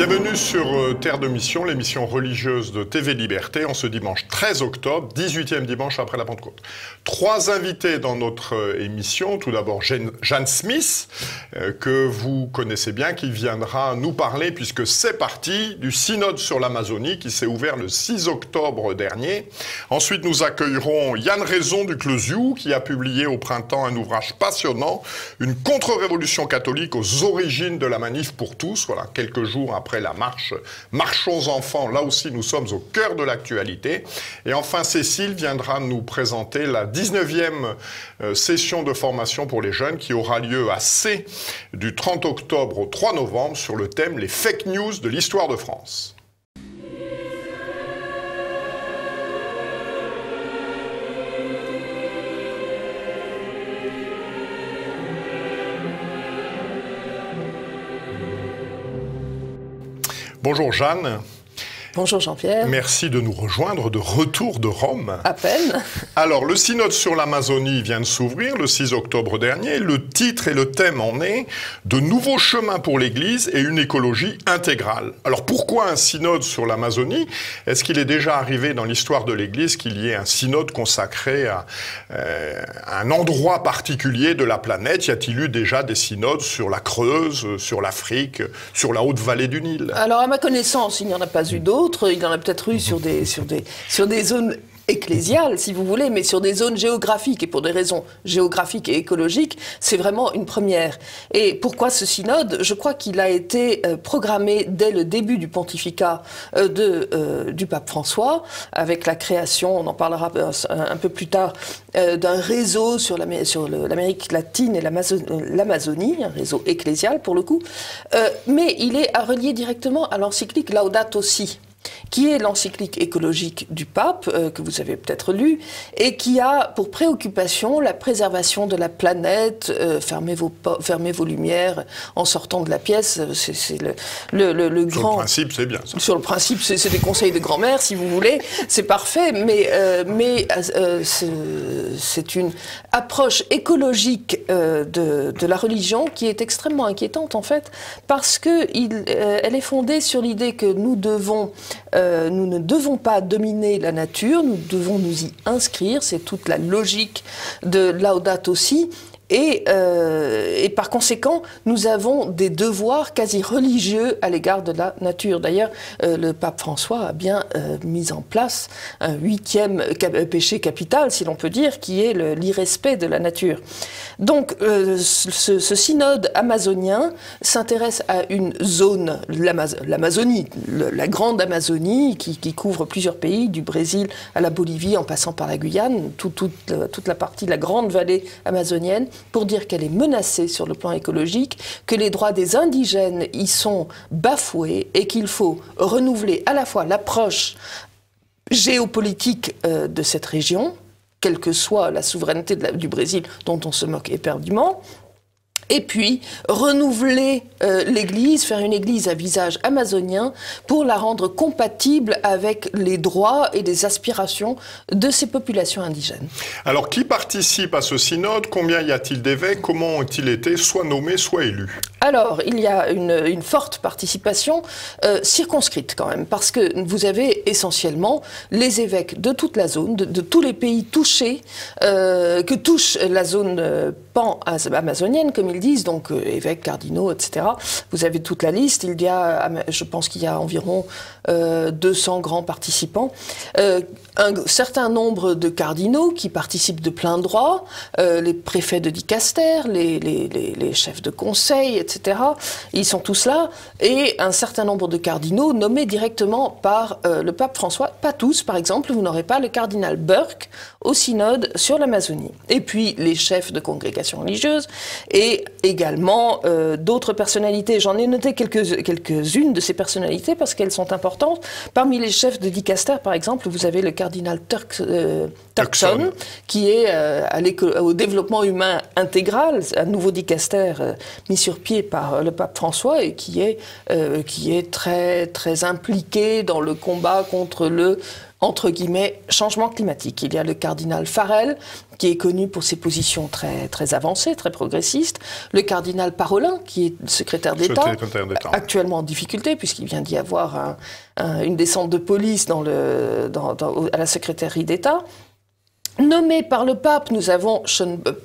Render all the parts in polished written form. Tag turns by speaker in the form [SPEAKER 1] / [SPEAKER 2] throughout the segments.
[SPEAKER 1] Bienvenue sur Terre de Mission, l'émission religieuse de TV Liberté, en ce dimanche 13 octobre, 18e dimanche après la Pentecôte. Trois invités dans notre émission. Tout d'abord, Jeanne Smith, que vous connaissez bien, qui viendra nous parler, puisque c'est parti, du synode sur l'Amazonie qui s'est ouvert le 6 octobre dernier. Ensuite, nous accueillerons Yann Raison du Clesiou, qui a publié au printemps un ouvrage passionnant, une contre-révolution catholique aux origines de la manif pour tous, voilà, quelques jours après la marche Marchons enfants, là aussi nous sommes au cœur de l'actualité. Et enfin, Cécile viendra nous présenter la 19e session de formation pour les jeunes qui aura lieu à C du 30 octobre au 3 novembre sur le thème « Les fake news de l'histoire de France ». Bonjour Jeanne.
[SPEAKER 2] Bonjour Jean-Pierre.
[SPEAKER 1] Merci de nous rejoindre de retour de Rome.
[SPEAKER 2] À peine.
[SPEAKER 1] Alors, le synode sur l'Amazonie vient de s'ouvrir le 6 octobre dernier. Le titre et le thème en est « De nouveaux chemins pour l'Église et une écologie intégrale ». Alors, pourquoi un synode sur l'Amazonie? Est-ce qu'il est déjà arrivé dans l'histoire de l'Église qu'il y ait un synode consacré à un endroit particulier de la planète? Y a-t-il eu déjà des synodes sur la Creuse, sur l'Afrique, sur la haute vallée du Nil?
[SPEAKER 2] Alors, à ma connaissance, il n'y en a pas eu d'autres. Il y en a peut-être eu sur des zones ecclésiales, si vous voulez, mais sur des zones géographiques, et pour des raisons géographiques et écologiques, c'est vraiment une première. Et pourquoi ce synode? Je crois qu'il a été programmé dès le début du pontificat du pape François, avec la création, on en parlera un peu plus tard, d'un réseau sur l'Amérique latine et l'Amazonie, un réseau ecclésial pour le coup, mais il est à relier directement à l'encyclique Laudato Si, qui est l'encyclique écologique du pape, que vous avez peut-être lu, et qui a pour préoccupation la préservation de la planète. Fermez vos lumières en sortant de la pièce. C'est le grand...
[SPEAKER 1] Sur le principe, c'est bien ça.
[SPEAKER 2] Sur le principe, c'est des conseils de grand-mère, si vous voulez. C'est parfait, mais c'est une approche écologique de la religion qui est extrêmement inquiétante, en fait, parce qu'elle est fondée sur l'idée que nous ne devons pas dominer la nature, nous devons nous y inscrire, c'est toute la logique de Laudato Si. Et par conséquent, nous avons des devoirs quasi religieux à l'égard de la nature. D'ailleurs, le pape François a bien mis en place un 8e péché capital, si l'on peut dire, qui est l'irrespect de la nature. Donc, ce synode amazonien s'intéresse à une zone, l'Amazonie, la grande Amazonie, qui couvre plusieurs pays, du Brésil à la Bolivie, en passant par la Guyane, toute la partie de la grande vallée amazonienne, pour dire qu'elle est menacée sur le plan écologique, que les droits des indigènes y sont bafoués et qu'il faut renouveler à la fois l'approche géopolitique de cette région, quelle que soit la souveraineté du Brésil dont on se moque éperdument, et puis renouveler l'Église, faire une Église à visage amazonien pour la rendre compatible avec les droits et les aspirations de ces populations indigènes.
[SPEAKER 1] Alors, qui participe à ce synode? Combien y a-t-il d'évêques? Comment ont-ils été soit nommés, soit élus?
[SPEAKER 2] Alors, il y a une forte participation circonscrite quand même, parce que vous avez essentiellement les évêques de toute la zone, de tous les pays touchés, que touche la zone pan-amazonienne, comme ils disent, donc évêques, cardinaux, etc. Vous avez toute la liste. Il y a, je pense qu'il y a environ 200 grands participants. Un certain nombre de cardinaux qui participent de plein droit, les préfets de dicaster, les chefs de conseil, etc. Ils sont tous là. Et un certain nombre de cardinaux nommés directement par le pape François. Pas tous, par exemple, vous n'aurez pas le cardinal Burke au synode sur l'Amazonie. Et puis les chefs de congrégations religieuses et également d'autres personnalités. J'en ai noté quelques-unes de ces personnalités parce qu'elles sont importantes. Parmi les chefs de dicaster, par exemple, vous avez le cardinal Turkson, qui est au développement humain intégral, un nouveau dicaster mis sur pied par le pape François et qui est très, très impliqué dans le combat contre le entre guillemets, changement climatique. Il y a le cardinal Farrell, qui est connu pour ses positions très, très avancées, très progressistes. Le cardinal Parolin, qui est secrétaire d'État, actuellement en difficulté, puisqu'il vient d'y avoir une descente de police à la secrétairie d'État. Nommé par le pape, nous avons,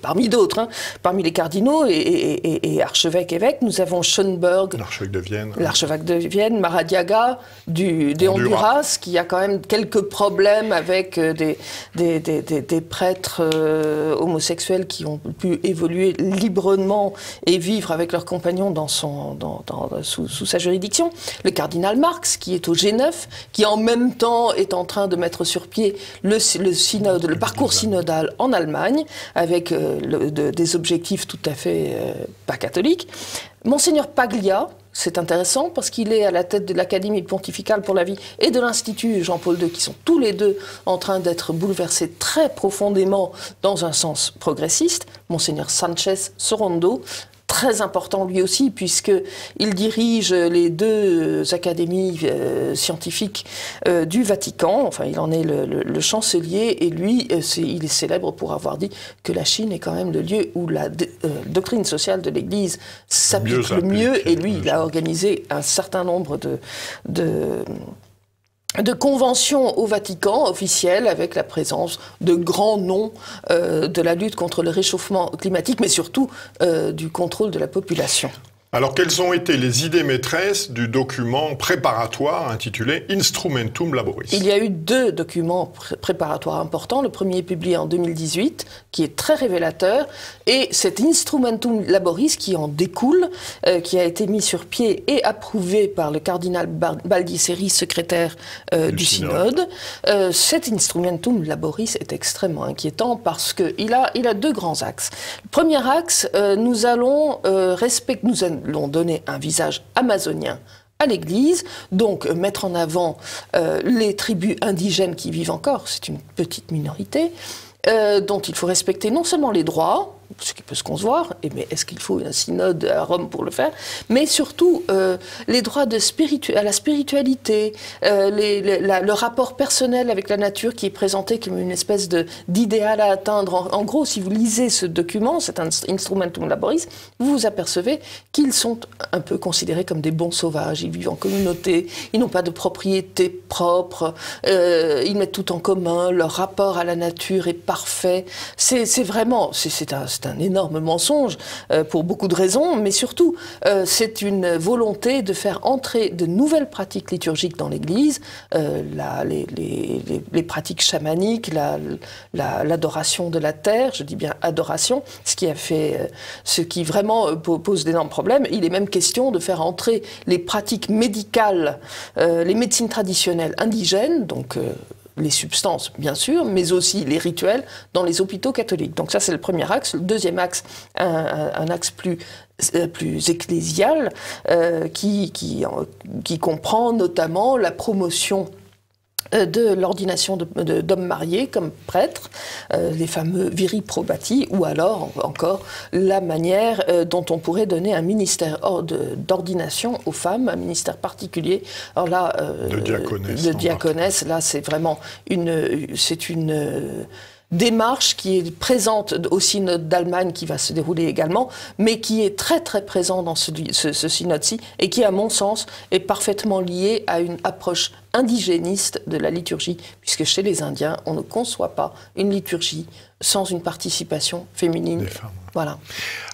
[SPEAKER 2] parmi d'autres, parmi les cardinaux et archevêques, évêques, nous avons Schönberg, l'archevêque de Vienne, Maradiaga, des Honduras, qui a quand même quelques problèmes avec des prêtres homosexuels qui ont pu évoluer librement et vivre avec leurs compagnons sous sa juridiction. Le cardinal Marx, qui est au G9, qui en même temps est en train de mettre sur pied le synode, le parcours synodal en Allemagne, avec des objectifs tout à fait pas catholiques. Monseigneur Paglia, c'est intéressant parce qu'il est à la tête de l'Académie pontificale pour la vie et de l'Institut Jean-Paul II, qui sont tous les deux en train d'être bouleversés très profondément dans un sens progressiste. Monseigneur Sanchez Sorondo, très important lui aussi, puisqu'il dirige les deux académies scientifiques du Vatican. Enfin, il en est le chancelier, et lui, il est célèbre pour avoir dit que la Chine est quand même le lieu où la doctrine sociale de l'Église s'applique le mieux, et lui, il a organisé un certain nombre de conventions au Vatican officielles, avec la présence de grands noms de la lutte contre le réchauffement climatique, mais surtout du contrôle de la population.
[SPEAKER 1] Alors, quelles ont été les idées maîtresses du document préparatoire intitulé Instrumentum Laboris?
[SPEAKER 2] Il y a eu deux documents préparatoires importants. Le premier est publié en 2018, qui est très révélateur, et cet Instrumentum Laboris qui en découle, qui a été mis sur pied et approuvé par le cardinal Baldisseri, secrétaire du synode. Cet Instrumentum Laboris est extrêmement inquiétant parce qu'il a deux grands axes. Le premier axe, nous allons donner un visage amazonien à l'Église, donc mettre en avant les tribus indigènes qui vivent encore, c'est une petite minorité, dont il faut respecter non seulement les droits, ce qui peut se concevoir, mais est-ce qu'il faut un synode à Rome pour le faire, mais surtout les droits à la spiritualité, le rapport personnel avec la nature qui est présenté comme une espèce d'idéal à atteindre. En gros, si vous lisez ce document, cet Instrumentum Laboris, vous vous apercevez qu'ils sont un peu considérés comme des bons sauvages. Ils vivent en communauté, ils n'ont pas de propriété propre, ils mettent tout en commun, leur rapport à la nature est parfait. C'est vraiment, c'est un énorme mensonge pour beaucoup de raisons, mais surtout c'est une volonté de faire entrer de nouvelles pratiques liturgiques dans l'Église, les pratiques chamaniques, l'adoration de la terre, je dis bien adoration, ce qui vraiment pose d'énormes problèmes. Il est même question de faire entrer les pratiques médicales, les médecines traditionnelles indigènes, donc les substances, bien sûr, mais aussi les rituels dans les hôpitaux catholiques. Donc ça, c'est le premier axe. Le deuxième axe, un axe plus ecclésial, qui comprend notamment la promotion de l'ordination d'hommes mariés comme prêtres, les fameux viri probati, ou alors encore la manière dont on pourrait donner un ministère d'ordination aux femmes, un ministère particulier. Alors là, de diaconesse, là c'est vraiment une démarche qui est présente au synode d'Allemagne qui va se dérouler également, mais qui est très très présent dans ce synode-ci et qui, à mon sens, est parfaitement lié à une approche indigéniste de la liturgie, puisque chez les Indiens, on ne conçoit pas une liturgie sans une participation féminine.
[SPEAKER 1] Des femmes.
[SPEAKER 2] Voilà.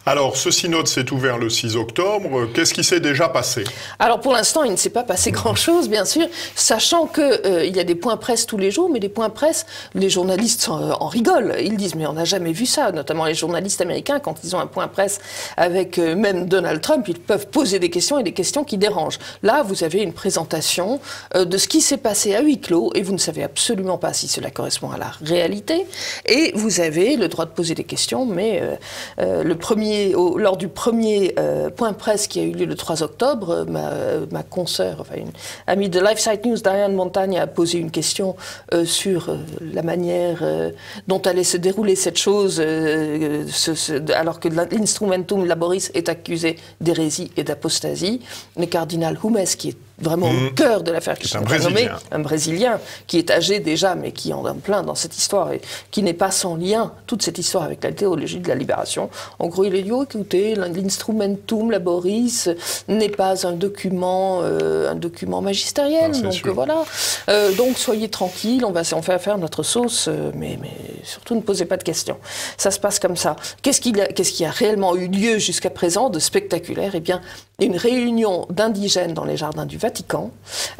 [SPEAKER 1] Alors, ce synode s'est ouvert le 6 octobre. Qu'est-ce qui s'est déjà passé?
[SPEAKER 2] Alors, pour l'instant, il ne s'est pas passé grand-chose, bien sûr, sachant qu'il y a des points presse tous les jours, mais les points presse, les journalistes en rigolent. Ils disent, mais on n'a jamais vu ça, notamment les journalistes américains, quand ils ont un point presse avec même Donald Trump, ils peuvent poser des questions et des questions qui dérangent. Là, vous avez une présentation de ce qui s'est passé à huis clos, et vous ne savez absolument pas si cela correspond à la réalité, et vous avez le droit de poser des questions, mais lors du premier point presse qui a eu lieu le 3 octobre, ma consoeur, enfin une amie de LifeSite News, Diane Montagne, a posé une question sur la manière dont allait se dérouler cette chose, alors que l'Instrumentum Laboris est accusé d'hérésie et d'apostasie. Le cardinal Humes, qui est vraiment au cœur de l'affaire qui
[SPEAKER 1] est
[SPEAKER 2] un Brésilien, qui est âgé déjà, mais qui en a plein dans cette histoire, et qui n'est pas sans lien, toute cette histoire, avec la théologie de la libération. En gros, il a dit, oh, écoutez, l'instrumentum laboris n'est pas un document magistériel, donc voilà. Donc soyez tranquilles, on fait faire notre sauce, mais surtout ne posez pas de questions. Ça se passe comme ça. Qu'est-ce qui a réellement eu lieu jusqu'à présent de spectaculaire? Eh bien, une réunion d'indigènes dans les jardins du Vatican.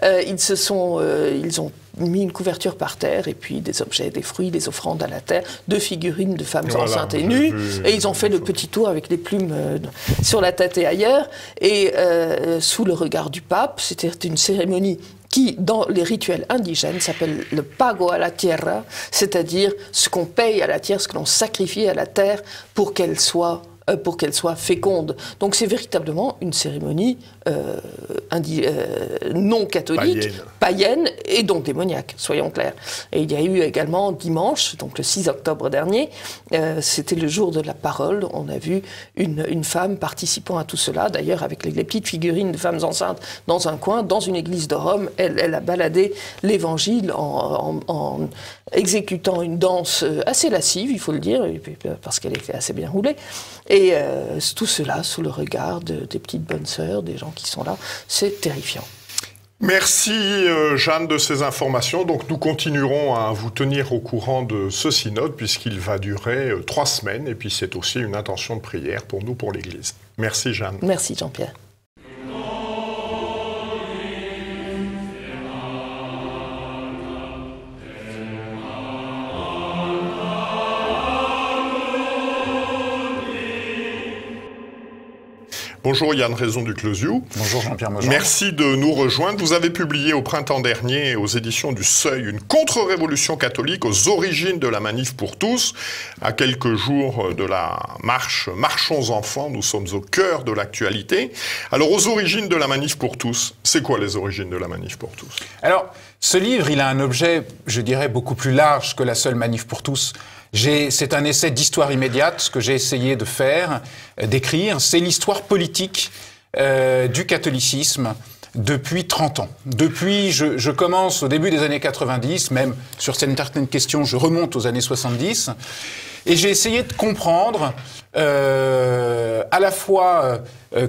[SPEAKER 2] Ils ont mis une couverture par terre et puis des objets, des fruits, des offrandes à la terre, 2 figurines de femmes enceintes et nues, et ils ont fait le petit tour avec les plumes sur la tête et ailleurs, et sous le regard du pape. C'était une cérémonie qui, dans les rituels indigènes, s'appelle le pago a la tierra, c'est-à-dire ce qu'on paye à la terre, ce que l'on sacrifie à la terre pour qu'elle soit féconde. Donc c'est véritablement une cérémonie non catholique, païenne et donc démoniaque, soyons clairs. Et il y a eu également dimanche, donc le 6 octobre dernier, c'était le jour de la parole, on a vu une femme participant à tout cela, d'ailleurs avec les petites figurines de femmes enceintes dans un coin, dans une église de Rome, elle a baladé l'évangile en exécutant une danse assez lascive, il faut le dire, parce qu'elle était assez bien roulée. Et tout cela sous le regard des petites bonnes sœurs, des gens qui sont là, c'est terrifiant.
[SPEAKER 1] Merci Jeanne de ces informations. Donc nous continuerons à vous tenir au courant de ce synode puisqu'il va durer 3 semaines et puis c'est aussi une intention de prière pour nous, pour l'Église. Merci Jeanne.
[SPEAKER 2] Merci Jean-Pierre.
[SPEAKER 1] Bonjour Yann Raison du Closiou.
[SPEAKER 3] Bonjour Jean-Pierre Mojan.
[SPEAKER 1] Merci de nous rejoindre. Vous avez publié au printemps dernier aux éditions du Seuil une contre-révolution catholique aux origines de la manif pour tous. À quelques jours de la marche Marchons enfants, nous sommes au cœur de l'actualité. Alors aux origines de la manif pour tous, c'est quoi les origines de la manif pour tous?
[SPEAKER 3] Alors ce livre, il a un objet, je dirais, beaucoup plus large que la seule manif pour tous. C'est un essai d'histoire immédiate, ce que j'ai essayé de faire, d'écrire. C'est l'histoire politique du catholicisme depuis 30 ans. Depuis, je commence au début des années 90, même sur certaines questions, je remonte aux années 70. Et j'ai essayé de comprendre à la fois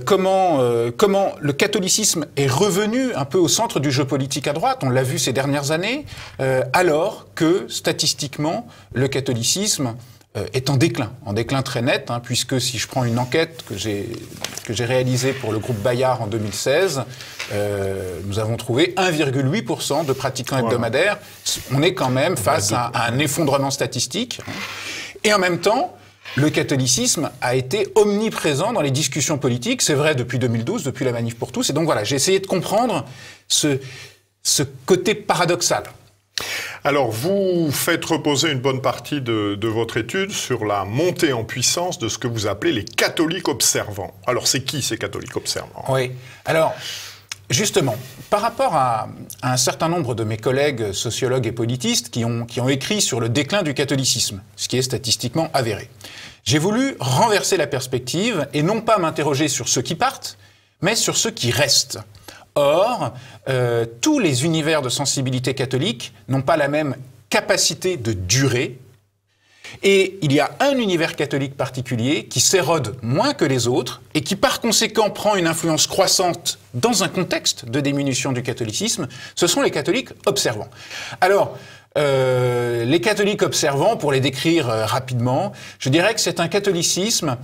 [SPEAKER 3] comment le catholicisme est revenu un peu au centre du jeu politique à droite, on l'a vu ces dernières années, alors que statistiquement le catholicisme est en déclin très net, hein, puisque si je prends une enquête que j'ai réalisée pour le groupe Bayard en 2016, nous avons trouvé 1,8% de pratiquants hebdomadaires. On est quand même face à un effondrement statistique. Et en même temps, le catholicisme a été omniprésent dans les discussions politiques. C'est vrai depuis 2012, depuis la Manif pour tous. Et donc voilà, j'ai essayé de comprendre ce côté paradoxal.
[SPEAKER 1] Alors, vous faites reposer une bonne partie de votre étude sur la montée en puissance de ce que vous appelez les catholiques observants. Alors, c'est qui ces catholiques observants?
[SPEAKER 3] Oui, alors, justement, par rapport à un certain nombre de mes collègues sociologues et politistes qui ont écrit sur le déclin du catholicisme, ce qui est statistiquement avéré, j'ai voulu renverser la perspective et non pas m'interroger sur ceux qui partent, mais sur ceux qui restent. Or, tous les univers de sensibilité catholique n'ont pas la même capacité de durée. Et il y a un univers catholique particulier qui s'érode moins que les autres et qui, par conséquent, prend une influence croissante dans un contexte de diminution du catholicisme. Ce sont les catholiques observants. Alors, les catholiques observants, pour les décrire rapidement, je dirais que c'est un catholicisme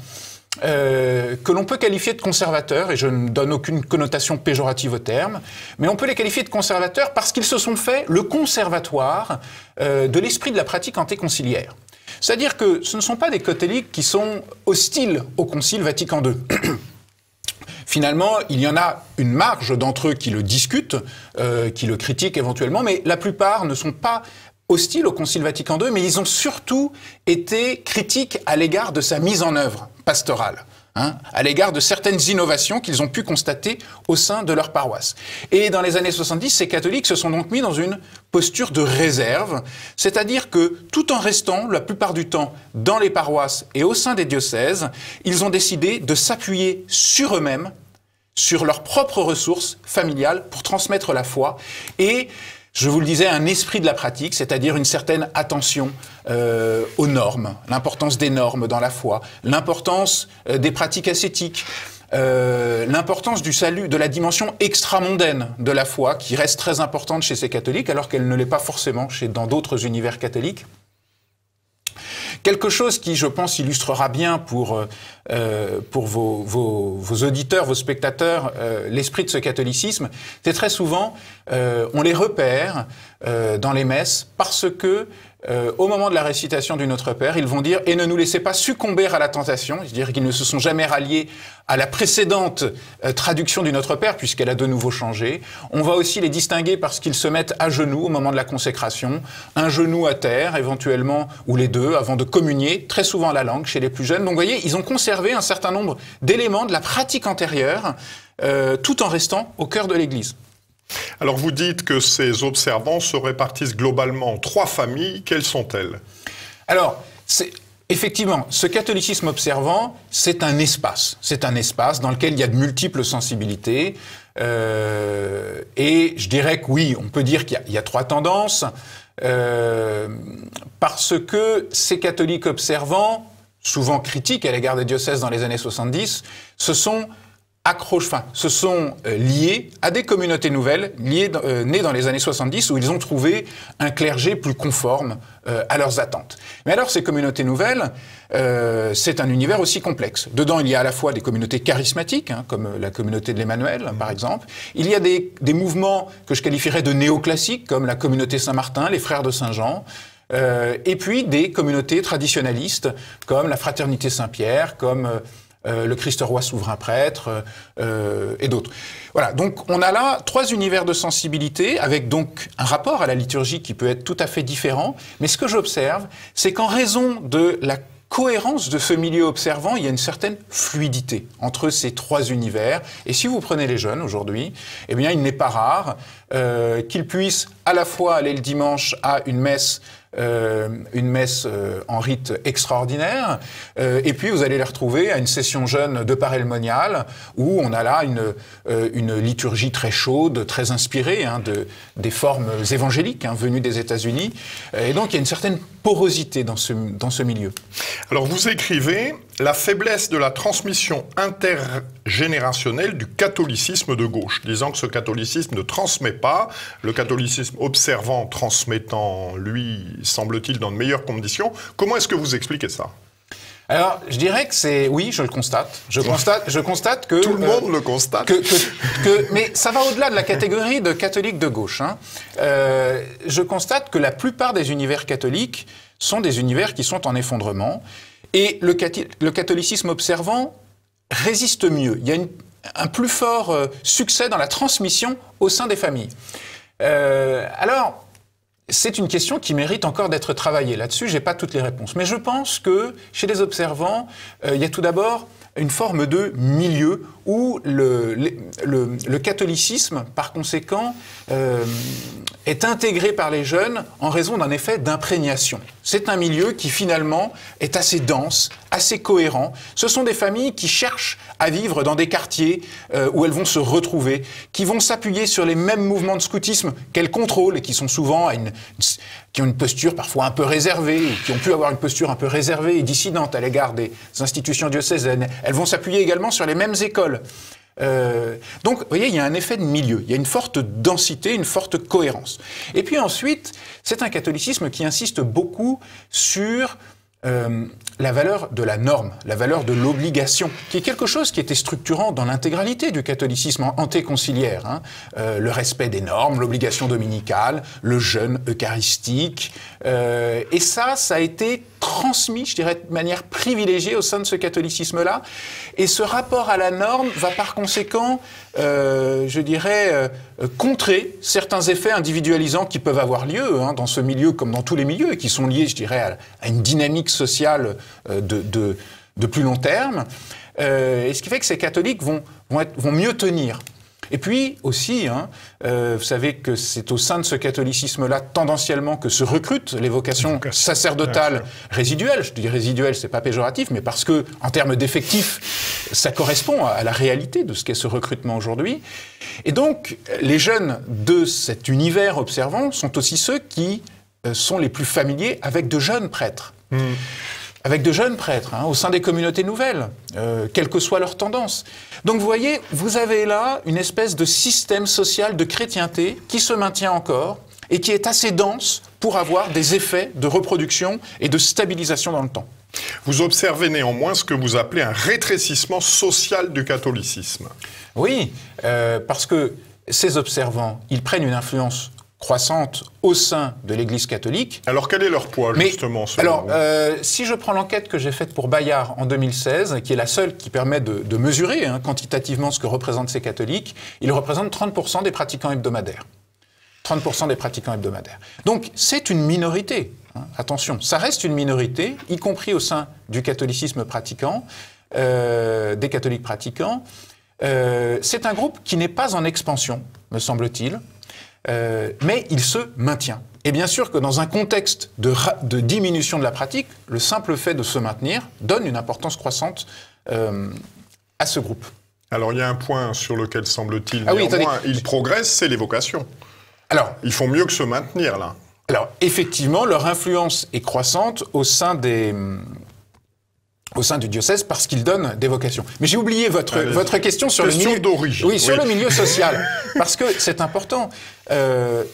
[SPEAKER 3] que l'on peut qualifier de conservateur, et je ne donne aucune connotation péjorative au terme, mais on peut les qualifier de conservateurs parce qu'ils se sont fait le conservatoire de l'esprit de la pratique antéconciliaire. C'est-à-dire que ce ne sont pas des catholiques qui sont hostiles au Concile Vatican II. Finalement, il y en a une marge d'entre eux qui le discutent, qui le critiquent éventuellement, mais la plupart ne sont pas hostiles au Concile Vatican II, mais ils ont surtout été critiques à l'égard de sa mise en œuvre pastorale, hein, à l'égard de certaines innovations qu'ils ont pu constater au sein de leur paroisse. Et dans les années 70, ces catholiques se sont donc mis dans une posture de réserve, c'est-à-dire que tout en restant la plupart du temps dans les paroisses et au sein des diocèses, ils ont décidé de s'appuyer sur eux-mêmes, sur leurs propres ressources familiales pour transmettre la foi et, je vous le disais, un esprit de la pratique, c'est-à-dire une certaine attention aux normes, l'importance des normes dans la foi, l'importance des pratiques ascétiques, l'importance du salut, de la dimension extramondaine de la foi, qui reste très importante chez ces catholiques, alors qu'elle ne l'est pas forcément dans d'autres univers catholiques. Quelque chose qui, je pense, illustrera bien pour vos auditeurs, vos spectateurs, l'esprit de ce catholicisme, c'est très souvent, on les repère dans les messes parce que, au moment de la récitation du Notre Père, ils vont dire « Et ne nous laissez pas succomber à la tentation », c'est-à-dire qu'ils ne se sont jamais ralliés à la précédente traduction du Notre Père, puisqu'elle a de nouveau changé. On va aussi les distinguer parce qu'ils se mettent à genoux au moment de la consécration, un genou à terre, éventuellement, ou les deux, avant de communier, très souvent la langue chez les plus jeunes. Donc, vous voyez, ils ont conservé un certain nombre d'éléments de la pratique antérieure, tout en restant au cœur de l'Église.
[SPEAKER 1] Alors vous dites que ces observants se répartissent globalement en 3 familles. Quelles sont-elles?
[SPEAKER 3] Alors, effectivement, ce catholicisme observant, c'est un espace. C'est un espace dans lequel il y a de multiples sensibilités. Et je dirais que oui, on peut dire qu'il y a 3 tendances. Parce que ces catholiques observants, souvent critiques à l'égard des diocèses dans les années 70, se sont liés à des communautés nouvelles, nées dans les années 70, où ils ont trouvé un clergé plus conforme à leurs attentes. Mais alors, ces communautés nouvelles, c'est un univers aussi complexe. Dedans, il y a à la fois des communautés charismatiques, comme la communauté de l'Emmanuel, par exemple. Il y a des mouvements que je qualifierais de néoclassiques, comme la communauté Saint-Martin, les frères de Saint-Jean, et puis des communautés traditionnalistes, comme la Fraternité Saint-Pierre, comme le Christ roi souverain prêtre, et d'autres. Voilà, donc on a là 3 univers de sensibilité, avec donc un rapport à la liturgie qui peut être tout à fait différent, mais ce que j'observe, c'est qu'en raison de la cohérence de ce milieu observant, il y a une certaine fluidité entre ces 3 univers, et si vous prenez les jeunes aujourd'hui, eh bien il n'est pas rare qu'ils puissent à la fois aller le dimanche à une messe en rite extraordinaire, et puis vous allez les retrouver à une session jeune de parelmonial, où on a là une liturgie très chaude, très inspirée des formes évangéliques venues des États-Unis, et donc il y a une certaine porosité dans ce milieu.
[SPEAKER 1] Alors vous écrivez « La faiblesse de la transmission intergénérationnelle du catholicisme de gauche », disant que ce catholicisme ne transmet pas, le catholicisme observant transmettant, lui, semble-t-il, dans de meilleures conditions. Comment est-ce que vous expliquez ça?
[SPEAKER 3] Alors, je dirais que c'est... Oui, je le constate. Je constate que...
[SPEAKER 1] Tout le monde le constate.
[SPEAKER 3] Mais ça va au-delà de la catégorie de catholique de gauche. Je constate que la plupart des univers catholiques sont des univers qui sont en effondrement. Et le catholicisme observant résiste mieux. Il y a un plus fort succès dans la transmission au sein des familles. Alors, c'est une question qui mérite encore d'être travaillée. Là-dessus, j'ai pas toutes les réponses. Mais je pense que chez les observants, il y a tout d'abord une forme de milieu où le catholicisme, par conséquent, est intégré par les jeunes en raison d'un effet d'imprégnation. C'est un milieu qui, finalement, est assez dense, assez cohérent. Ce sont des familles qui cherchent à vivre dans des quartiers où elles vont se retrouver, qui vont s'appuyer sur les mêmes mouvements de scoutisme qu'elles contrôlent et qui sont souvent qui ont une posture parfois un peu réservée, ou qui ont pu avoir une posture un peu réservée et dissidente à l'égard des institutions diocésaines. Elles vont s'appuyer également sur les mêmes écoles. Donc, vous voyez, il y a un effet de milieu, il y a une forte densité, une forte cohérence. Et puis ensuite, c'est un catholicisme qui insiste beaucoup sur la valeur de la norme, la valeur de l'obligation, qui est quelque chose qui était structurant dans l'intégralité du catholicisme antéconciliaire. Le respect des normes, l'obligation dominicale, le jeûne eucharistique. Et ça a été transmis, je dirais, de manière privilégiée au sein de ce catholicisme-là. Et ce rapport à la norme va par conséquent, je dirais, contrer certains effets individualisants qui peuvent avoir lieu dans ce milieu comme dans tous les milieux et qui sont liés, je dirais, à une dynamique sociale de plus long terme. Et ce qui fait que ces catholiques vont mieux tenir. Et puis aussi, vous savez que c'est au sein de ce catholicisme-là, tendanciellement, que se recrutent les vocations sacerdotales résiduelles. Je dis résiduelles, c'est pas péjoratif, mais parce que, en termes d'effectifs, ça correspond à la réalité de ce qu'est ce recrutement aujourd'hui. Et donc, les jeunes de cet univers observant sont aussi ceux qui sont les plus familiers avec de jeunes prêtres. Avec de jeunes prêtres, au sein des communautés nouvelles, quelle que soit leur tendance. Donc vous voyez, vous avez là une espèce de système social de chrétienté qui se maintient encore et qui est assez dense pour avoir des effets de reproduction et de stabilisation dans le temps.
[SPEAKER 1] Vous observez néanmoins ce que vous appelez un rétrécissement social du catholicisme.
[SPEAKER 3] Oui, parce que ces observants, ils prennent une influence croissante au sein de l'Église catholique.
[SPEAKER 1] Alors quel est leur poids, justement, selon vous ?
[SPEAKER 3] Si je prends l'enquête que j'ai faite pour Bayard en 2016, qui est la seule qui permet de mesurer quantitativement ce que représentent ces catholiques, ils représentent 30% des pratiquants hebdomadaires. 30% des pratiquants hebdomadaires. Donc c'est une minorité. Attention, ça reste une minorité, y compris au sein du catholicisme pratiquant, des catholiques pratiquants. C'est un groupe qui n'est pas en expansion, me semble-t-il. Mais il se maintient. Et bien sûr que dans un contexte de diminution de la pratique, le simple fait de se maintenir donne une importance croissante à ce groupe.
[SPEAKER 1] Alors il y a un point sur lequel, semble-t-il, néanmoins, il progresse, c'est les vocations. Alors, ils font mieux que se maintenir, là.
[SPEAKER 3] Alors, effectivement, leur influence est croissante au sein du diocèse parce qu'ils donnent des vocations. Mais j'ai oublié votre question sur le milieu
[SPEAKER 1] d'origine.
[SPEAKER 3] Oui, sur le milieu social, parce que c'est important.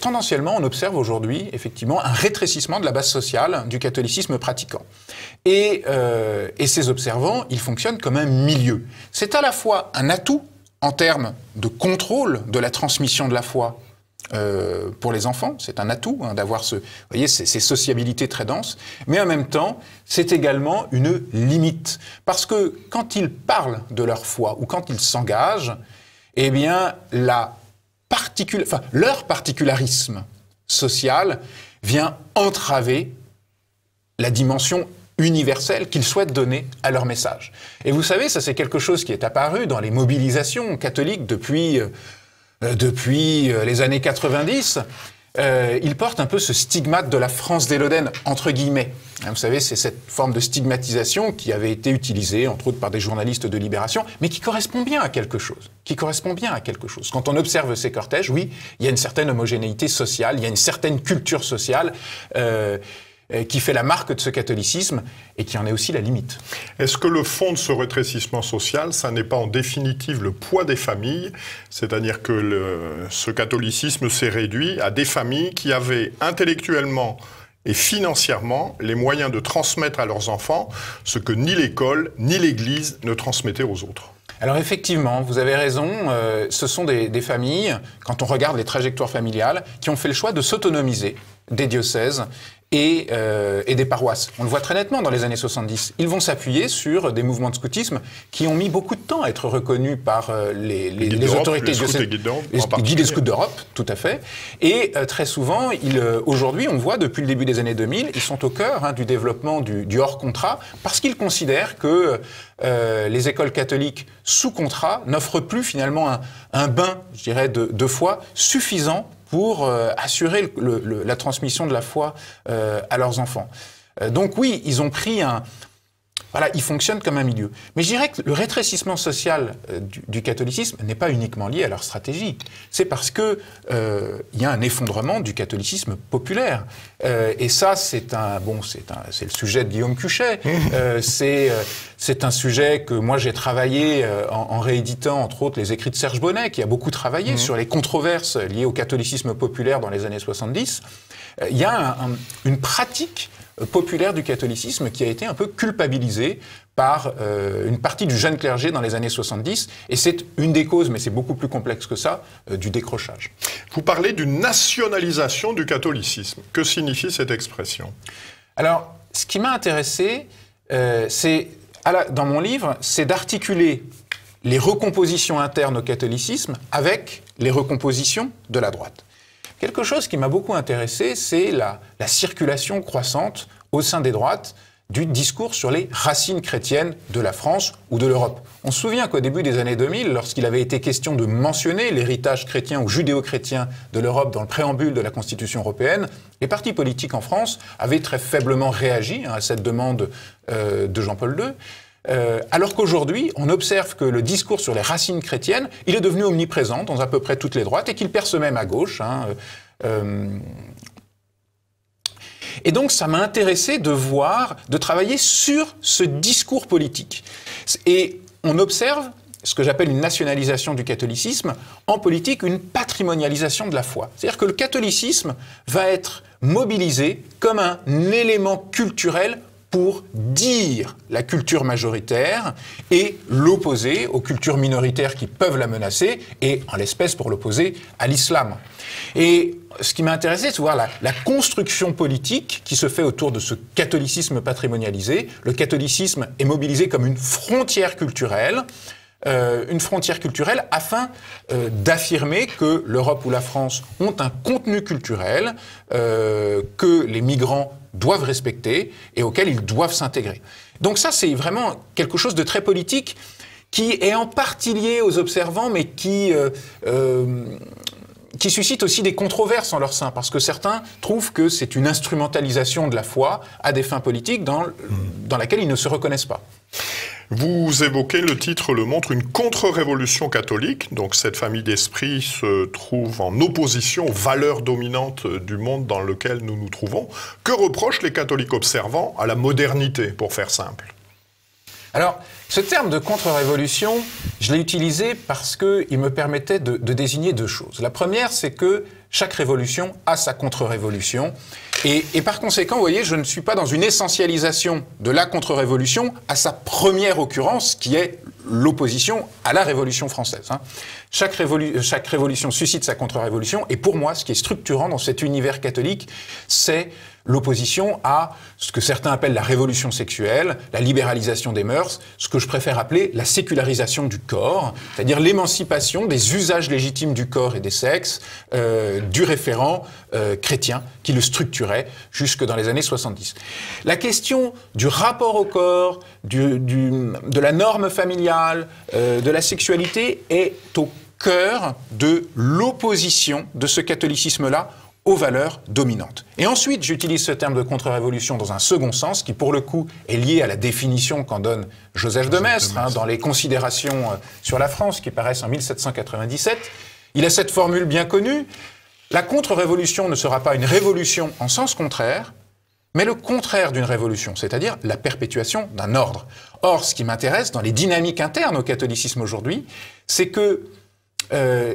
[SPEAKER 3] Tendanciellement, on observe aujourd'hui effectivement un rétrécissement de la base sociale du catholicisme pratiquant. Et ces observants, ils fonctionnent comme un milieu. C'est à la fois un atout en termes de contrôle de la transmission de la foi. Pour les enfants, c'est un atout d'avoir ces sociabilités très denses, mais en même temps, c'est également une limite. Parce que quand ils parlent de leur foi ou quand ils s'engagent, eh bien, leur particularisme social vient entraver la dimension universelle qu'ils souhaitent donner à leur message. Et vous savez, ça c'est quelque chose qui est apparu dans les mobilisations catholiques depuis les années 90, il porte un peu ce stigmate de la France des Lodennes, entre guillemets. Vous savez, c'est cette forme de stigmatisation qui avait été utilisée, entre autres, par des journalistes de Libération, mais qui correspond bien à quelque chose. Quand on observe ces cortèges, oui, il y a une certaine homogénéité sociale, il y a une certaine culture sociale, qui fait la marque de ce catholicisme et qui en est aussi la limite.
[SPEAKER 1] Est-ce que le fond de ce rétrécissement social, ça n'est pas en définitive le poids des familles, c'est-à-dire que ce catholicisme s'est réduit à des familles qui avaient intellectuellement et financièrement les moyens de transmettre à leurs enfants ce que ni l'école ni l'Église ne transmettaient aux autres?
[SPEAKER 3] Alors effectivement, vous avez raison, ce sont des familles, quand on regarde les trajectoires familiales, qui ont fait le choix de s'autonomiser des diocèses et des paroisses. On le voit très nettement dans les années 70. Ils vont s'appuyer sur des mouvements de scoutisme qui ont mis beaucoup de temps à être reconnus par les autorités diocésaines. Les guides et scouts d'Europe, tout à fait. Et très souvent, aujourd'hui, on le voit depuis le début des années 2000, ils sont au cœur du développement du hors-contrat parce qu'ils considèrent que les écoles catholiques sous contrat n'offrent plus finalement un bain, je dirais, de foi suffisant pour assurer la transmission de la foi à leurs enfants. Donc oui, ils ont pris ils fonctionnent comme un milieu. Mais je dirais que le rétrécissement social du catholicisme n'est pas uniquement lié à leur stratégie. C'est parce que il y a un effondrement du catholicisme populaire. Et ça, c'est le sujet de Guillaume Cuchet. C'est un sujet que moi j'ai travaillé en rééditant entre autres les écrits de Serge Bonnet, qui a beaucoup travaillé sur les controverses liées au catholicisme populaire dans les années 70. Il y a une pratique populaire du catholicisme qui a été un peu culpabilisée par une partie du jeune clergé dans les années 70, et c'est une des causes, mais c'est beaucoup plus complexe que ça, du décrochage.
[SPEAKER 1] Vous parlez d'une nationalisation du catholicisme. Que signifie cette expression?
[SPEAKER 3] Alors, ce qui m'a intéressé, dans mon livre, c'est d'articuler les recompositions internes au catholicisme avec les recompositions de la droite. Quelque chose qui m'a beaucoup intéressé, c'est la circulation croissante au sein des droites du discours sur les racines chrétiennes de la France ou de l'Europe. On se souvient qu'au début des années 2000, lorsqu'il avait été question de mentionner l'héritage chrétien ou judéo-chrétien de l'Europe dans le préambule de la Constitution européenne, les partis politiques en France avaient très faiblement réagi à cette demande de Jean-Paul II. Alors qu'aujourd'hui, on observe que le discours sur les racines chrétiennes, il est devenu omniprésent dans à peu près toutes les droites et qu'il perce même à gauche. Et donc, ça m'a intéressé de travailler sur ce discours politique. Et on observe ce que j'appelle une nationalisation du catholicisme, en politique, une patrimonialisation de la foi. C'est-à-dire que le catholicisme va être mobilisé comme un élément culturel pour dire la culture majoritaire et l'opposer aux cultures minoritaires qui peuvent la menacer, et en l'espèce pour l'opposer à l'islam. Et ce qui m'a intéressé, c'est de voir la construction politique qui se fait autour de ce catholicisme patrimonialisé. Le catholicisme est mobilisé comme une frontière culturelle afin d'affirmer que l'Europe ou la France ont un contenu culturel que les migrants doivent respecter et auquel ils doivent s'intégrer. Donc ça, c'est vraiment quelque chose de très politique qui est en partie lié aux observants, mais qui suscite aussi des controverses en leur sein, parce que certains trouvent que c'est une instrumentalisation de la foi à des fins politiques dans laquelle ils ne se reconnaissent pas.
[SPEAKER 1] Vous évoquez, le titre le montre, une contre-révolution catholique. Donc cette famille d'esprit se trouve en opposition aux valeurs dominantes du monde dans lequel nous nous trouvons. Que reprochent les catholiques observants à la modernité, pour faire simple ?
[SPEAKER 3] Alors, ce terme de contre-révolution, je l'ai utilisé parce qu'il me permettait de désigner deux choses. La première, c'est que chaque révolution a sa contre-révolution. Et par conséquent, vous voyez, je ne suis pas dans une essentialisation de la contre-révolution à sa première occurrence, qui est l'opposition à la Révolution française. Chaque révolution suscite sa contre-révolution. Et pour moi, ce qui est structurant dans cet univers catholique, c'est l'opposition à ce que certains appellent la révolution sexuelle, la libéralisation des mœurs, ce que je préfère appeler la sécularisation du corps, c'est-à-dire l'émancipation des usages légitimes du corps et des sexes du référent chrétien qui le structurait jusque dans les années 70. La question du rapport au corps, de la norme familiale, de la sexualité est au cœur de l'opposition de ce catholicisme-là aux valeurs dominantes. Et ensuite, j'utilise ce terme de contre-révolution dans un second sens, qui pour le coup est lié à la définition qu'en donne Joseph de Maistre, dans les considérations sur la France qui paraissent en 1797. Il a cette formule bien connue: la contre-révolution ne sera pas une révolution en sens contraire, mais le contraire d'une révolution, c'est-à-dire la perpétuation d'un ordre. Or, ce qui m'intéresse dans les dynamiques internes au catholicisme aujourd'hui, c'est que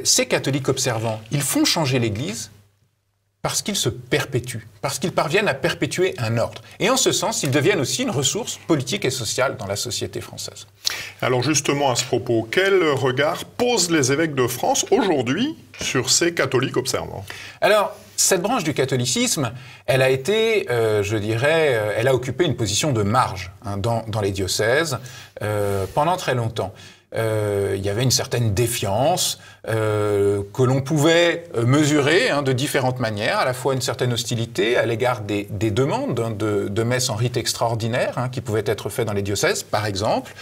[SPEAKER 3] ces catholiques observants, ils font changer l'Église parce qu'ils se perpétuent, parce qu'ils parviennent à perpétuer un ordre. Et en ce sens, ils deviennent aussi une ressource politique et sociale dans la société française.
[SPEAKER 1] Alors justement, à ce propos, quel regard posent les évêques de France aujourd'hui sur ces catholiques observants ?
[SPEAKER 3] Alors, cette branche du catholicisme, elle a été, elle a occupé une position de marge dans les diocèses pendant très longtemps. Il y avait une certaine défiance que l'on pouvait mesurer de différentes manières, à la fois une certaine hostilité à l'égard des demandes de messes en rite extraordinaire qui pouvaient être faites dans les diocèses, par exemple,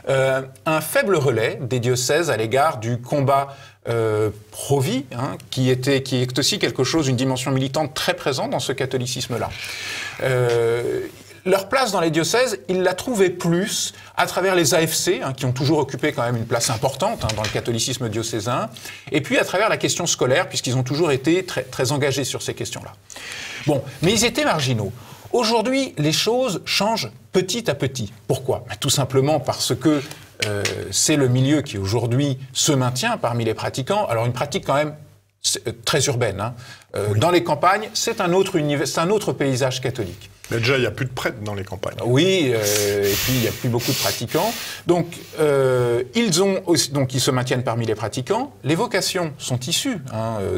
[SPEAKER 3] un faible relais des diocèses à l'égard du combat pro-vie, qui est aussi quelque chose, une dimension militante très présente dans ce catholicisme-là. Leur place dans les diocèses, ils la trouvaient plus à travers les AFC, qui ont toujours occupé quand même une place importante dans le catholicisme diocésain, et puis à travers la question scolaire, puisqu'ils ont toujours été très, très engagés sur ces questions-là. Bon, mais ils étaient marginaux. Aujourd'hui, les choses changent petit à petit. Pourquoi ? Tout simplement parce que c'est le milieu qui aujourd'hui se maintient parmi les pratiquants. Alors une pratique quand même très urbaine. Oui. Dans les campagnes, c'est un autre paysage catholique.
[SPEAKER 1] Mais déjà, il n'y a plus de prêtres dans les campagnes.
[SPEAKER 3] Oui, et puis il n'y a plus beaucoup de pratiquants. Donc, ils se maintiennent parmi les pratiquants. Les vocations sont issues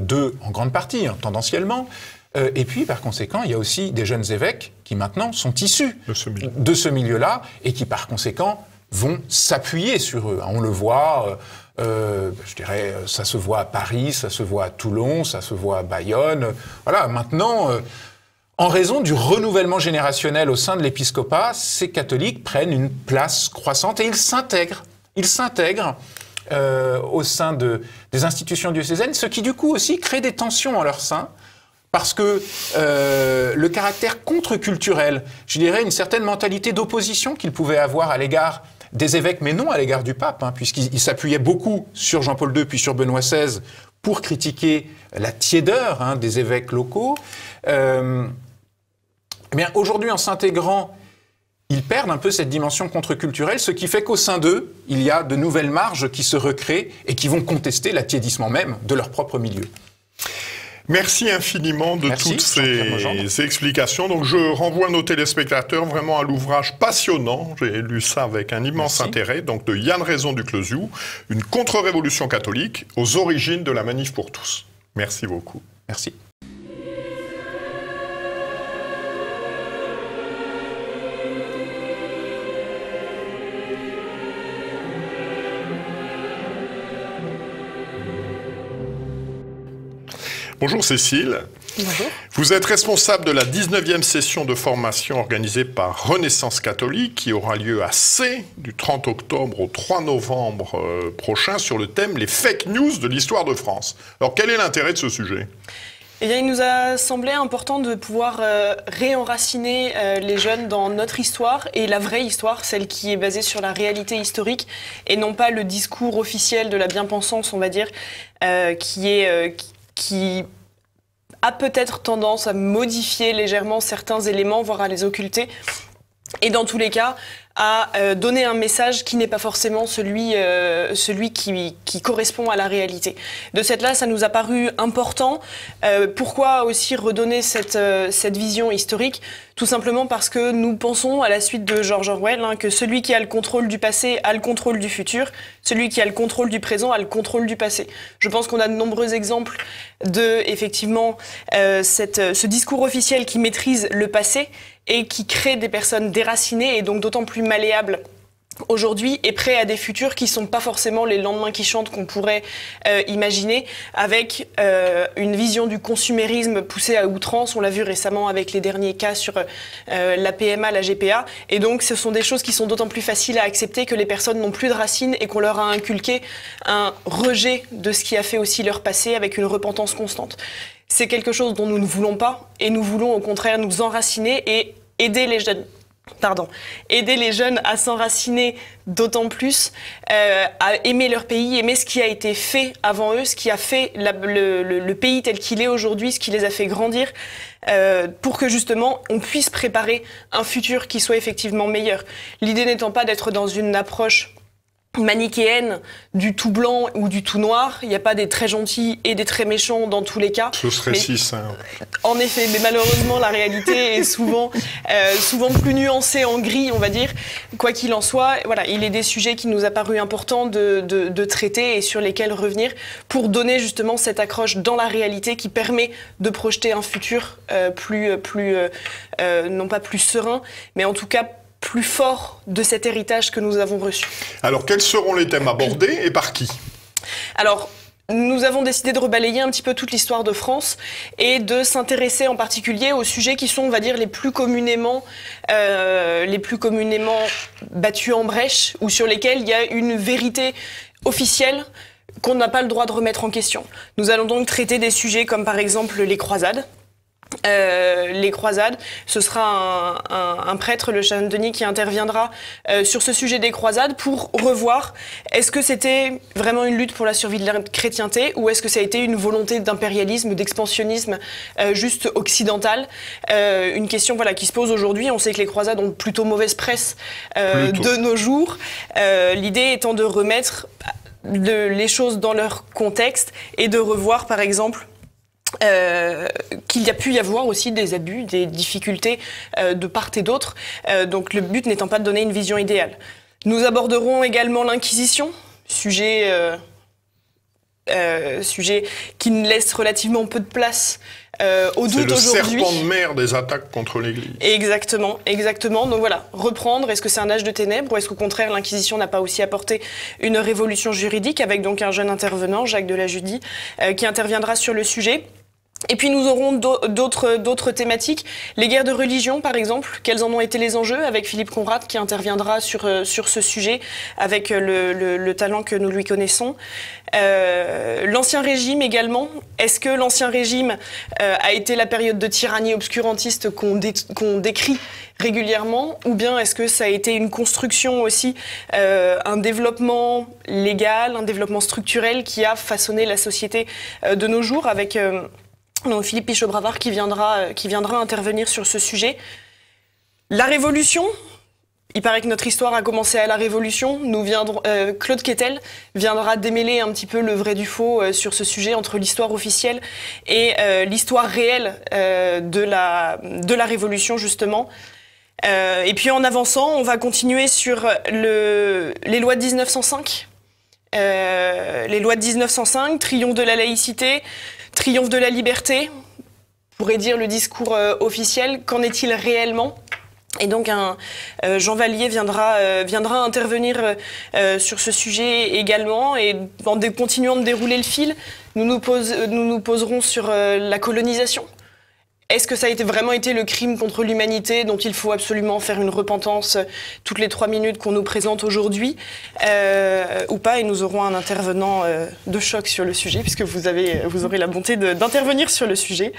[SPEAKER 3] d'eux en grande partie, tendanciellement. Et puis, par conséquent, il y a aussi des jeunes évêques qui maintenant sont issus de ce milieu-là et qui, par conséquent, vont s'appuyer sur eux. On le voit, je dirais, ça se voit à Paris, ça se voit à Toulon, ça se voit à Bayonne. Voilà, maintenant... En raison du renouvellement générationnel au sein de l'épiscopat, ces catholiques prennent une place croissante et ils s'intègrent. Ils s'intègrent au sein des institutions diocésaines, ce qui du coup aussi crée des tensions en leur sein, parce que le caractère contre-culturel, je dirais une certaine mentalité d'opposition qu'ils pouvaient avoir à l'égard des évêques, mais non à l'égard du pape, puisqu'ils s'appuyaient beaucoup sur Jean-Paul II puis sur Benoît XVI pour critiquer la tiédeur des évêques locaux. Eh bien, aujourd'hui, en s'intégrant, ils perdent un peu cette dimension contre-culturelle, ce qui fait qu'au sein d'eux, il y a de nouvelles marges qui se recréent et qui vont contester l'attiédissement même de leur propre milieu.
[SPEAKER 1] Merci infiniment de toutes ces explications. Donc, je renvoie nos téléspectateurs vraiment à l'ouvrage passionnant. J'ai lu ça avec un immense intérêt. Donc, de Yann Raison du Closiou, une contre-révolution catholique aux origines de la manif pour tous. Merci beaucoup.
[SPEAKER 3] Merci.
[SPEAKER 1] Bonjour Cécile.
[SPEAKER 2] Bonjour.
[SPEAKER 1] Vous êtes responsable de la 19e session de formation organisée par Renaissance catholique qui aura lieu à C du 30 octobre au 3 novembre prochain sur le thème « Les fake news de l'histoire de France ». Alors quel est l'intérêt de ce sujet ?
[SPEAKER 4] Eh bien, il nous a semblé important de pouvoir réenraciner les jeunes dans notre histoire et la vraie histoire, celle qui est basée sur la réalité historique et non pas le discours officiel de la bien-pensance, on va dire, qui a peut-être tendance à modifier légèrement certains éléments, voire à les occulter. Et dans tous les cas, à donner un message qui n'est pas forcément celui qui correspond à la réalité. De cette là, ça nous a paru important. Pourquoi aussi redonner cette vision historique ? Tout simplement parce que nous pensons, à la suite de George Orwell, que celui qui a le contrôle du passé a le contrôle du futur, celui qui a le contrôle du présent a le contrôle du passé. Je pense qu'on a de nombreux exemples de, effectivement, ce discours officiel qui maîtrise le passé et qui crée des personnes déracinées et donc d'autant plus malléables aujourd'hui et prêts à des futurs qui ne sont pas forcément les lendemains qui chantent qu'on pourrait imaginer, avec une vision du consumérisme poussée à outrance. On l'a vu récemment avec les derniers cas sur la PMA, la GPA. Et donc ce sont des choses qui sont d'autant plus faciles à accepter que les personnes n'ont plus de racines et qu'on leur a inculqué un rejet de ce qui a fait aussi leur passé avec une repentance constante. C'est quelque chose dont nous ne voulons pas et nous voulons au contraire nous enraciner et aider les jeunes à s'enraciner d'autant plus, à aimer leur pays, aimer ce qui a été fait avant eux, ce qui a fait le pays tel qu'il est aujourd'hui, ce qui les a fait grandir, pour que justement on puisse préparer un futur qui soit effectivement meilleur. L'idée n'étant pas d'être dans une approche manichéenne du tout blanc ou du tout noir. Il n'y a pas des très gentils et des très méchants dans tous les cas.
[SPEAKER 1] Ce serait si simple.
[SPEAKER 4] En effet, mais malheureusement la réalité est souvent plus nuancée en gris, on va dire. Quoi qu'il en soit, voilà, il est des sujets qui nous a paru importants de traiter et sur lesquels revenir pour donner justement cette accroche dans la réalité qui permet de projeter un futur non pas plus serein, mais en tout cas plus fort de cet héritage que nous avons reçu.
[SPEAKER 1] Alors, quels seront les thèmes abordés et par qui ?
[SPEAKER 4] Alors, nous avons décidé de rebalayer un petit peu toute l'histoire de France et de s'intéresser en particulier aux sujets qui sont, on va dire, les plus communément battus en brèche ou sur lesquels il y a une vérité officielle qu'on n'a pas le droit de remettre en question. Nous allons donc traiter des sujets comme par exemple les croisades. Les croisades, ce sera un prêtre, le chanoine Denis, qui interviendra sur ce sujet des croisades pour revoir est-ce que c'était vraiment une lutte pour la survie de la chrétienté ou est-ce que ça a été une volonté d'impérialisme, d'expansionnisme juste occidental. Une question qui se pose aujourd'hui. On sait que les croisades ont plutôt mauvaise presse de nos jours. L'idée étant de remettre les choses dans leur contexte et de revoir par exemple qu'il y a pu y avoir aussi des abus, des difficultés de part et d'autre, donc le but n'étant pas de donner une vision idéale. Nous aborderons également l'Inquisition, sujet qui ne laisse relativement peu de place au doute aujourd'hui.
[SPEAKER 1] C'est le serpent de mer des attaques contre l'Église.
[SPEAKER 4] Exactement. Donc voilà, reprendre, est-ce que c'est un âge de ténèbres ou est-ce qu'au contraire l'Inquisition n'a pas aussi apporté une révolution juridique avec donc un jeune intervenant, Jacques de la Judie, qui interviendra sur le sujet. Et puis nous aurons d'autres thématiques. Les guerres de religion, par exemple, quels en ont été les enjeux, avec Philippe Conrad qui interviendra sur ce sujet avec le talent que nous lui connaissons. L'Ancien Régime également. Est-ce que l'Ancien Régime a été la période de tyrannie obscurantiste qu'on décrit régulièrement, ou bien est-ce que ça a été une construction aussi, un développement légal, un développement structurel qui a façonné la société de nos jours, avec donc Philippe Pichot-Bravard qui viendra intervenir sur ce sujet. La Révolution, il paraît que notre histoire a commencé à la Révolution. Claude Quetel viendra démêler un petit peu le vrai du faux sur ce sujet, entre l'histoire officielle et l'histoire réelle de la Révolution, justement. Et puis en avançant, on va continuer sur les lois de 1905. Les lois de 1905, triomphe de la laïcité, triomphe de la liberté, on pourrait dire le discours officiel. Qu'en est-il réellement ? Et donc Jean Vallier viendra intervenir sur ce sujet également. Et en continuant de dérouler le fil, nous nous poserons sur la colonisation. Est-ce que ça a vraiment été le crime contre l'humanité dont il faut absolument faire une repentance toutes les 3 minutes qu'on nous présente aujourd'hui, ou pas? Et nous aurons un intervenant de choc sur le sujet, puisque vous aurez la bonté d'intervenir sur le sujet.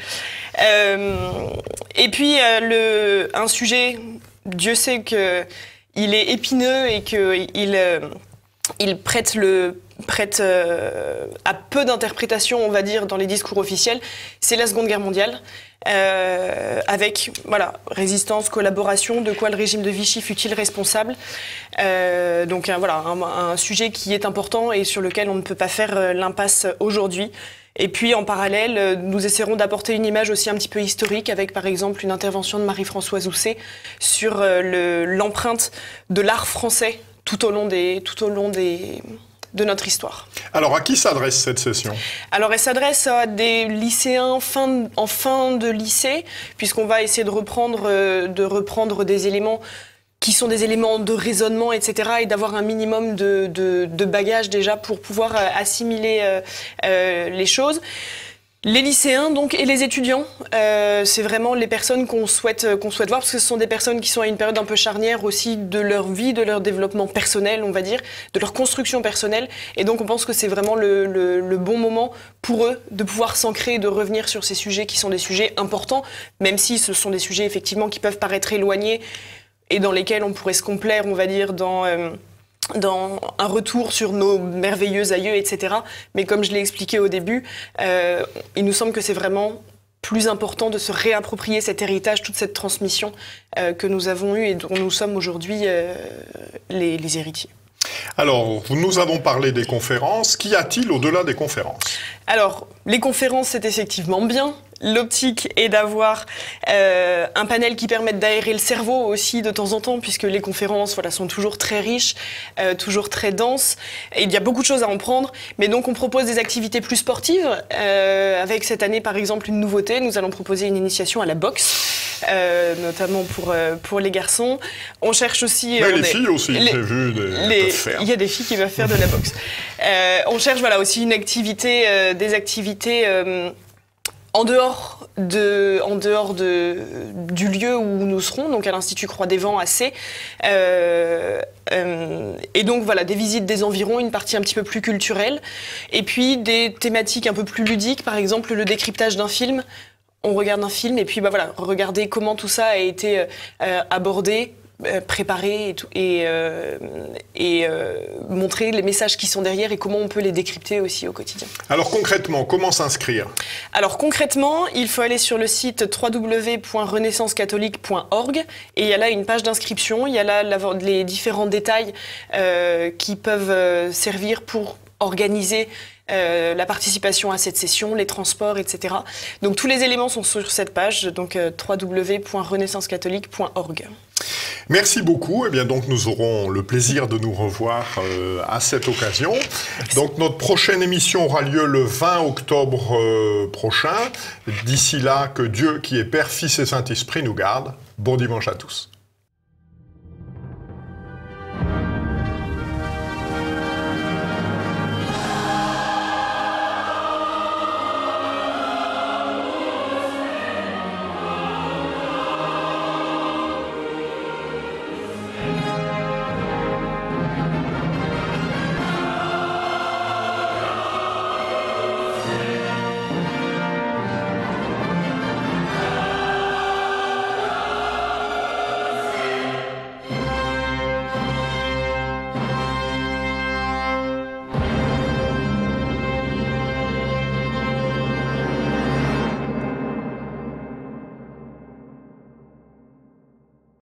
[SPEAKER 4] Et puis un sujet, Dieu sait qu'il est épineux et qu'il prête à peu d'interprétation, on va dire, dans les discours officiels, c'est la Seconde Guerre mondiale. Avec résistance, collaboration, de quoi le régime de Vichy fut-il responsable. Donc un sujet qui est important et sur lequel on ne peut pas faire l'impasse aujourd'hui. Et puis en parallèle, nous essaierons d'apporter une image aussi un petit peu historique avec par exemple une intervention de Marie-Françoise Housset sur l'empreinte de l'art français tout au long de notre histoire.
[SPEAKER 1] Alors, à qui s'adresse cette session?
[SPEAKER 4] Alors, elle s'adresse à des lycéens en fin de lycée, puisqu'on va essayer de reprendre des éléments qui sont des éléments de raisonnement, etc., et d'avoir un minimum de bagages déjà pour pouvoir assimiler les choses. Les lycéens donc et les étudiants, c'est vraiment les personnes qu'on souhaite voir, parce que ce sont des personnes qui sont à une période un peu charnière aussi de leur vie, de leur développement personnel, on va dire, de leur construction personnelle, et donc on pense que c'est vraiment le bon moment pour eux de pouvoir s'ancrer et de revenir sur ces sujets qui sont des sujets importants, même si ce sont des sujets effectivement qui peuvent paraître éloignés et dans lesquels on pourrait se complaire, on va dire, dans un retour sur nos merveilleux aïeux, etc. Mais comme je l'ai expliqué au début, il nous semble que c'est vraiment plus important de se réapproprier cet héritage, toute cette transmission que nous avons eue et dont nous sommes aujourd'hui les héritiers.
[SPEAKER 1] Alors, nous avons parlé des conférences. Qu'y a-t-il au-delà des conférences?
[SPEAKER 4] Alors, les conférences, c'est effectivement bien. L'optique est d'avoir un panel qui permette d'aérer le cerveau aussi de temps en temps, puisque les conférences sont toujours très riches, toujours très denses, et il y a beaucoup de choses à en prendre. Mais donc on propose des activités plus sportives, avec cette année par exemple une nouveauté, nous allons proposer une initiation à la boxe, notamment pour les garçons. On cherche aussi...
[SPEAKER 1] Mais les filles aussi, j'ai vu peuvent faire.
[SPEAKER 4] Il y a des filles qui peuvent faire de la boxe. On cherche aussi une activité, des activités... en dehors du lieu où nous serons, donc à l'Institut Croix des Vents à C. Et donc des visites des environs, une partie un petit peu plus culturelle, et puis des thématiques un peu plus ludiques, par exemple le décryptage d'un film. On regarde un film et puis regarder comment tout ça a été abordé, préparer et montrer les messages qui sont derrière et comment on peut les décrypter aussi au quotidien. Alors
[SPEAKER 1] concrètement, comment s'inscrire?
[SPEAKER 4] Alors concrètement, il faut aller sur le site www.renaissancecatholique.org et il y a là une page d'inscription, il y a là les différents détails qui peuvent servir pour organiser la participation à cette session, les transports, etc. Donc tous les éléments sont sur cette page, donc www.renaissancecatholique.org.
[SPEAKER 1] Merci beaucoup. Eh bien, donc, nous aurons le plaisir de nous revoir à cette occasion. Donc, notre prochaine émission aura lieu le 20 octobre prochain. D'ici là, que Dieu, qui est Père, Fils et Saint-Esprit, nous garde. Bon dimanche à tous.